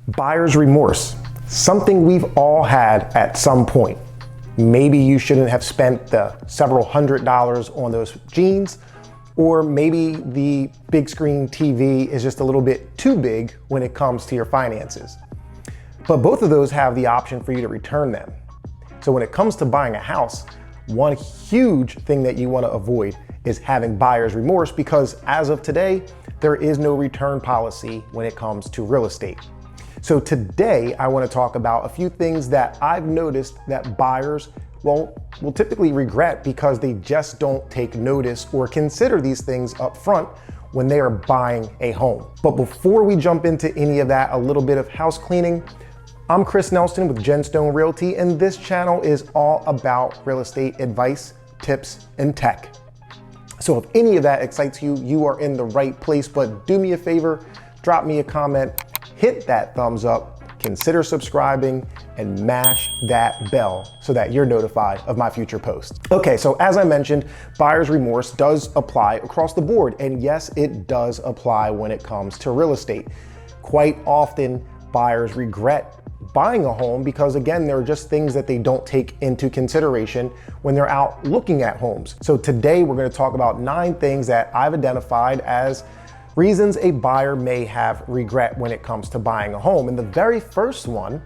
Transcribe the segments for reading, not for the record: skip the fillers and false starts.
Buyer's remorse, something we've all had at some point. Maybe you shouldn't have spent the several $100s on those jeans, or maybe the big screen TV is just a little bit too big when it comes to your finances. But both of those have the option for you to return them. So when it comes to buying a house, one huge thing that you want to avoid is having buyer's remorse, because as of today, there is no return policy when it comes to real estate. So today I want to talk about a few things that I've noticed that buyers will typically regret because they just don't take notice or consider these things up front when they are buying a home. But before we jump into any of that, a little bit of house cleaning. I'm Chris Nelson with Gemstone Realty, and this channel is all about real estate advice, tips, and tech. So if any of that excites you, you are in the right place. But do me a favor, drop me a comment, hit that thumbs up, consider subscribing, and mash that bell so that you're notified of my future posts. Okay, so as I mentioned, buyer's remorse does apply across the board. And yes, it does apply when it comes to real estate. Quite often, buyers regret buying a home because, again, there are just things that they don't take into consideration when they're out looking at homes. So today we're going to talk about 9 things that I've identified as reasons a buyer may have regret when it comes to buying a home. And the very first one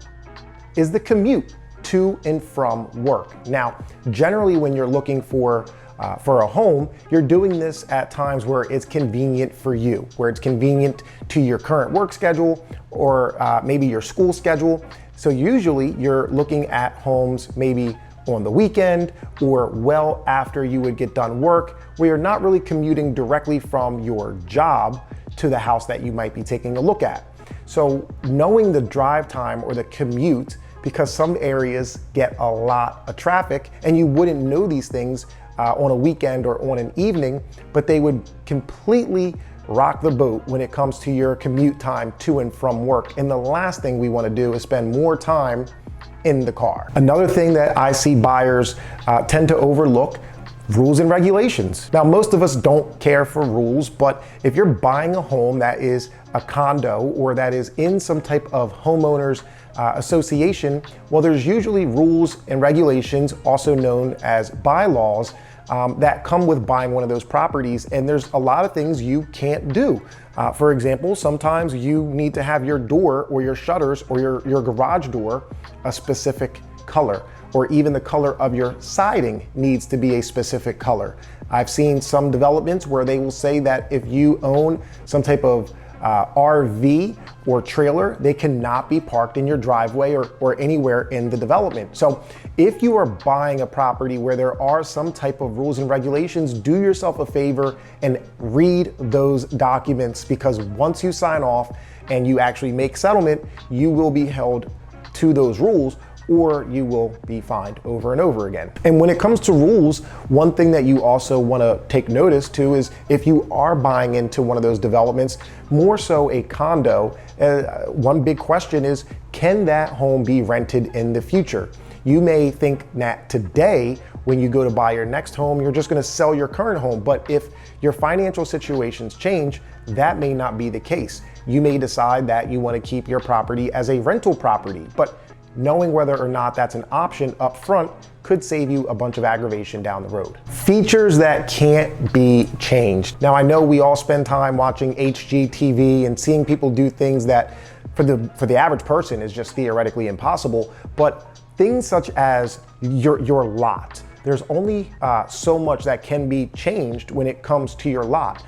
is the commute to and from work. Now, generally when you're looking for a home, you're doing this at times where it's convenient for you, where it's convenient to your current work schedule or maybe your school schedule. So usually you're looking at homes maybe on the weekend or well after you would get done work, where you're not really commuting directly from your job to the house that you might be taking a look at. So knowing the drive time or the commute, because some areas get a lot of traffic and you wouldn't know these things on a weekend or on an evening, but they would completely rock the boat when it comes to your commute time to and from work. And the last thing we want to do is spend more time in the car. Another thing that I see buyers tend to overlook: rules and regulations. Now, most of us don't care for rules, but if you're buying a home that is a condo or that is in some type of homeowners association, well, there's usually rules and regulations, also known as bylaws, that come with buying one of those properties. And there's a lot of things you can't do. For example, sometimes you need to have your door or your shutters or your garage door a specific color, or even the color of your siding needs to be a specific color. I've seen some developments where they will say that if you own some type of RV or trailer, they cannot be parked in your driveway or anywhere in the development. So if you are buying a property where there are some type of rules and regulations, do yourself a favor and read those documents, because once you sign off and you actually make settlement, you will be held to those rules, or you will be fined over and over again. And when it comes to rules, one thing that you also want to take notice to is if you are buying into one of those developments, more so a condo, one big question is, can that home be rented in the future? You may think that today, when you go to buy your next home, you're just going to sell your current home. But if your financial situations change, that may not be the case. You may decide that you want to keep your property as a rental property, but knowing whether or not that's an option up front could save you a bunch of aggravation down the road. Features that can't be changed. Now, I know we all spend time watching HGTV and seeing people do things that for the average person is just theoretically impossible, but things such as your lot. There's only so much that can be changed when it comes to your lot.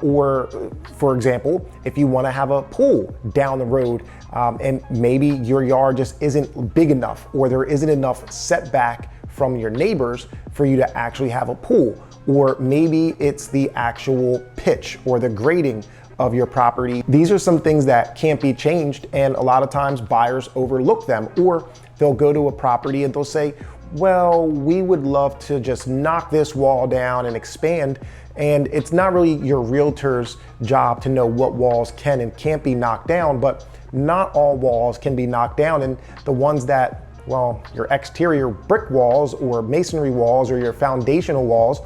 Or for example, if you want to have a pool down the road and maybe your yard just isn't big enough, or there isn't enough setback from your neighbors for you to actually have a pool, or maybe it's the actual pitch or the grading of your property. These are some things that can't be changed, and a lot of times buyers overlook them, or they'll go to a property and they'll say, well, we would love to just knock this wall down and expand. And it's not really your realtor's job to know what walls can and can't be knocked down, but not all walls can be knocked down. And the ones that, well, your exterior brick walls or masonry walls or your foundational walls,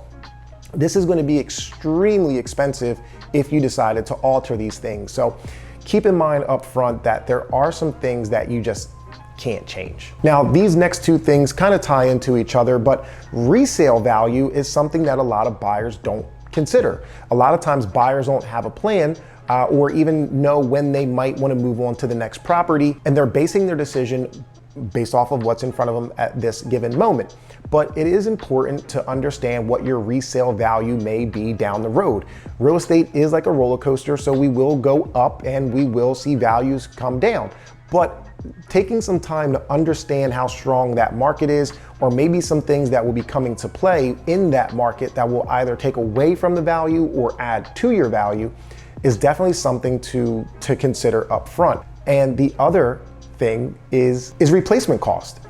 this is going to be extremely expensive if you decided to alter these things. So keep in mind up front that there are some things that you just can't change. Now, these next two things kind of tie into each other, but resale value is something that a lot of buyers don't consider. A lot of times buyers don't have a plan or even know when they might want to move on to the next property, and they're basing their decision based off of what's in front of them at this given moment. But it is important to understand what your resale value may be down the road. Real estate is like a roller coaster, so we will go up and we will see values come down. But taking some time to understand how strong that market is, or maybe some things that will be coming to play in that market that will either take away from the value or add to your value, is definitely something to consider up front. And the other thing is replacement cost.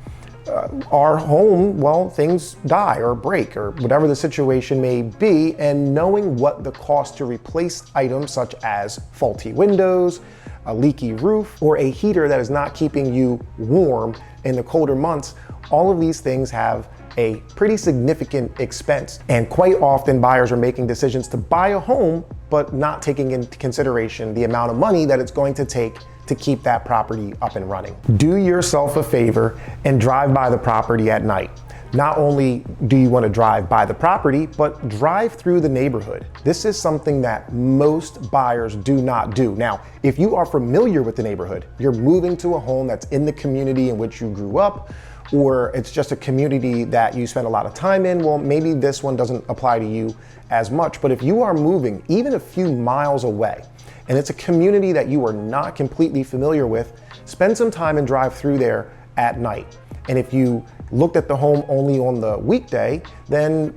Our home, well, things die or break or whatever the situation may be, and knowing what the cost to replace items such as faulty windows, a leaky roof, or a heater that is not keeping you warm in the colder months, all of these things have a pretty significant expense. And quite often buyers are making decisions to buy a home, but not taking into consideration the amount of money that it's going to take to keep that property up and running. Do yourself a favor and drive by the property at night. Not only do you want to drive by the property, but drive through the neighborhood. This is something that most buyers do not do. Now, if you are familiar with the neighborhood, you're moving to a home that's in the community in which you grew up, or it's just a community that you spend a lot of time in, well, maybe this one doesn't apply to you as much. But if you are moving even a few miles away, and it's a community that you are not completely familiar with, spend some time and drive through there at night. And if you looked at the home only on the weekday, then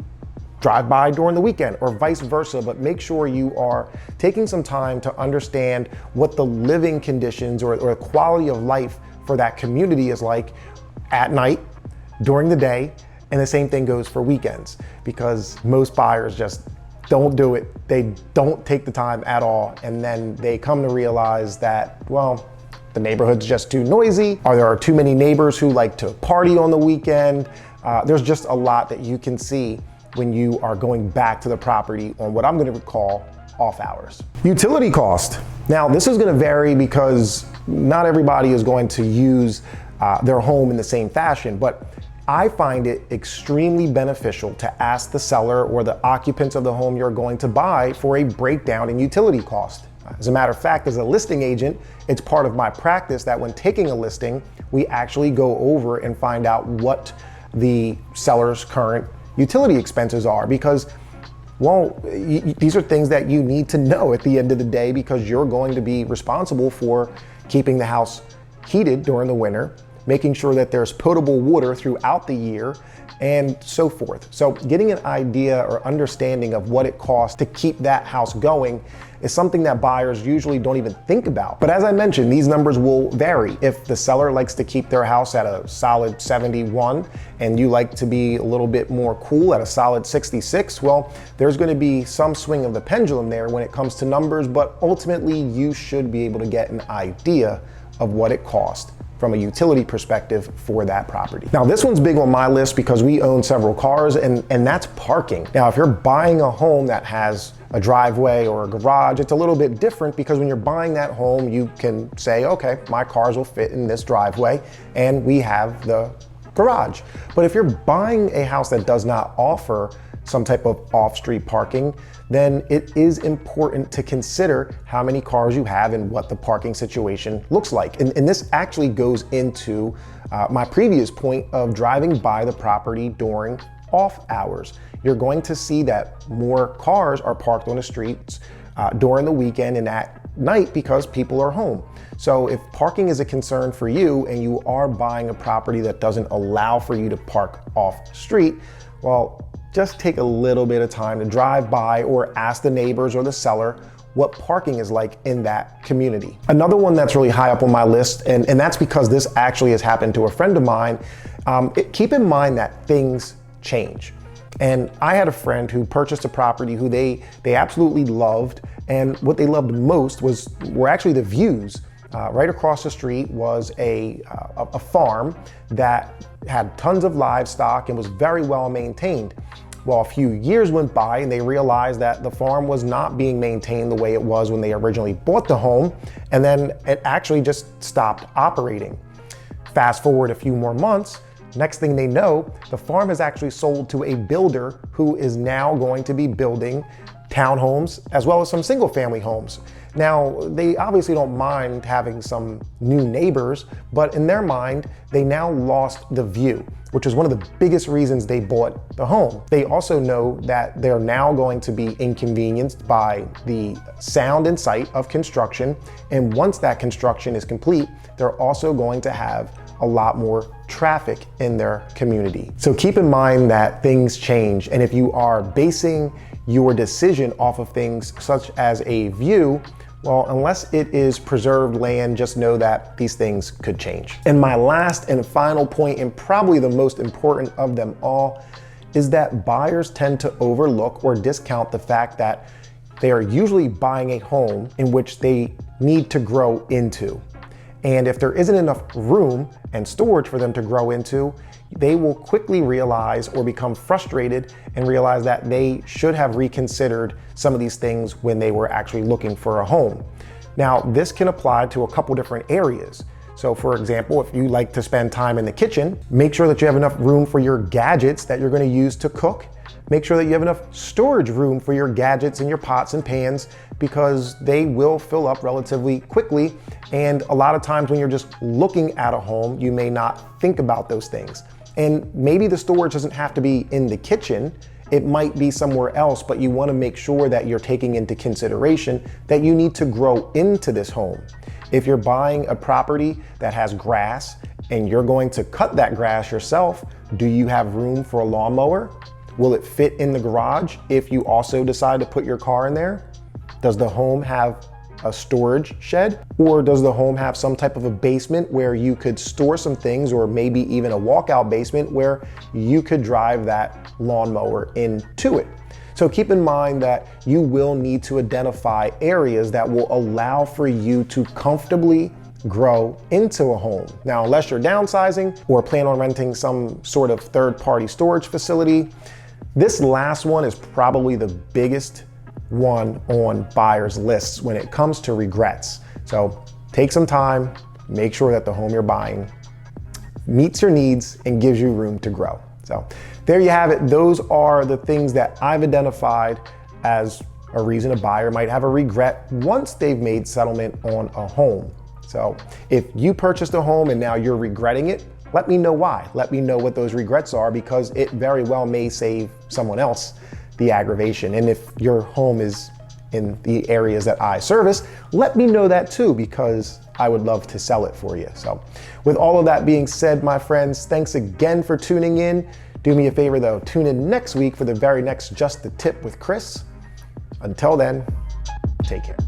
drive by during the weekend, or vice versa, but make sure you are taking some time to understand what the living conditions or the quality of life for that community is like at night, during the day, and the same thing goes for weekends, because most buyers just don't do it. They don't take the time at all, and then they come to realize that, well, the neighborhood's just too noisy, or there are too many neighbors who like to party on the weekend. There's just a lot that you can see when you are going back to the property on what I'm going to call off hours. Utility cost. Now, this is going to vary because not everybody is going to use their home in the same fashion, but I find it extremely beneficial to ask the seller or the occupants of the home you're going to buy for a breakdown in utility cost. As a matter of fact, as a listing agent, it's part of my practice that when taking a listing, we actually go over and find out what the seller's current utility expenses are, because, well, these are things that you need to know at the end of the day, because you're going to be responsible for keeping the house heated during the winter, making sure that there's potable water throughout the year, and so forth. So getting an idea or understanding of what it costs to keep that house going is something that buyers usually don't even think about. But as I mentioned, these numbers will vary. If the seller likes to keep their house at a solid 71 and you like to be a little bit more cool at a solid 66, well, there's going to be some swing of the pendulum there when it comes to numbers, but ultimately you should be able to get an idea of what it costs from a utility perspective for that property. Now, this one's big on my list because we own several cars, and that's parking. Now, if you're buying a home that has a driveway or a garage, it's a little bit different, because when you're buying that home, you can say, okay, my cars will fit in this driveway, and we have the garage. But if you're buying a house that does not offer some type of off-street parking, then it is important to consider how many cars you have and what the parking situation looks like. And this actually goes into my previous point of driving by the property during off hours. You're going to see that more cars are parked on the streets during the weekend and at night because people are home. So if parking is a concern for you and you are buying a property that doesn't allow for you to park off street, well, just take a little bit of time to drive by or ask the neighbors or the seller what parking is like in that community. Another one that's really high up on my list, and that's because this actually has happened to a friend of mine, keep in mind that things change. And I had a friend who purchased a property who they absolutely loved, and what they loved most were actually the views. Right across the street was a farm that had tons of livestock and was very well maintained. Well, a few years went by and they realized that the farm was not being maintained the way it was when they originally bought the home, and then it actually just stopped operating. Fast forward a few more months, next thing they know, the farm is actually sold to a builder who is now going to be building townhomes as well as some single family homes. Now, they obviously don't mind having some new neighbors, but in their mind, they now lost the view, which is one of the biggest reasons they bought the home. They also know that they're now going to be inconvenienced by the sound and sight of construction. And once that construction is complete, they're also going to have a lot more traffic in their community. So keep in mind that things change. And if you are basing your decision off of things such as a view, well, unless it is preserved land, just know that these things could change. And my last and final point, and probably the most important of them all, is that buyers tend to overlook or discount the fact that they are usually buying a home in which they need to grow into. And if there isn't enough room and storage for them to grow into, they will quickly realize or become frustrated and realize that they should have reconsidered some of these things when they were actually looking for a home. Now, this can apply to a couple different areas. So for example, if you like to spend time in the kitchen, make sure that you have enough room for your gadgets that you're going to use to cook. Make sure that you have enough storage room for your gadgets and your pots and pans, because they will fill up relatively quickly. And a lot of times when you're just looking at a home, you may not think about those things. And maybe the storage doesn't have to be in the kitchen. It might be somewhere else, but you want to make sure that you're taking into consideration that you need to grow into this home. If you're buying a property that has grass and you're going to cut that grass yourself, do you have room for a lawnmower? Will it fit in the garage if you also decide to put your car in there? Does the home have a storage shed? Or does the home have some type of a basement where you could store some things, or maybe even a walkout basement where you could drive that lawnmower into it? So keep in mind that you will need to identify areas that will allow for you to comfortably grow into a home. Now, unless you're downsizing or plan on renting some sort of third-party storage facility, this last one is probably the biggest one on buyers' lists when it comes to regrets. So take some time, make sure that the home you're buying meets your needs and gives you room to grow. So there you have it. Those are the things that I've identified as a reason a buyer might have a regret once they've made settlement on a home. So if you purchased a home and now you're regretting it, let me know why. Let me know what those regrets are, because it very well may save someone else the aggravation. And if your home is in the areas that I service, let me know that too, because I would love to sell it for you. So with all of that being said, my friends, thanks again for tuning in. Do me a favor though, tune in next week for the very next Just the Tip with Chris. Until then, take care.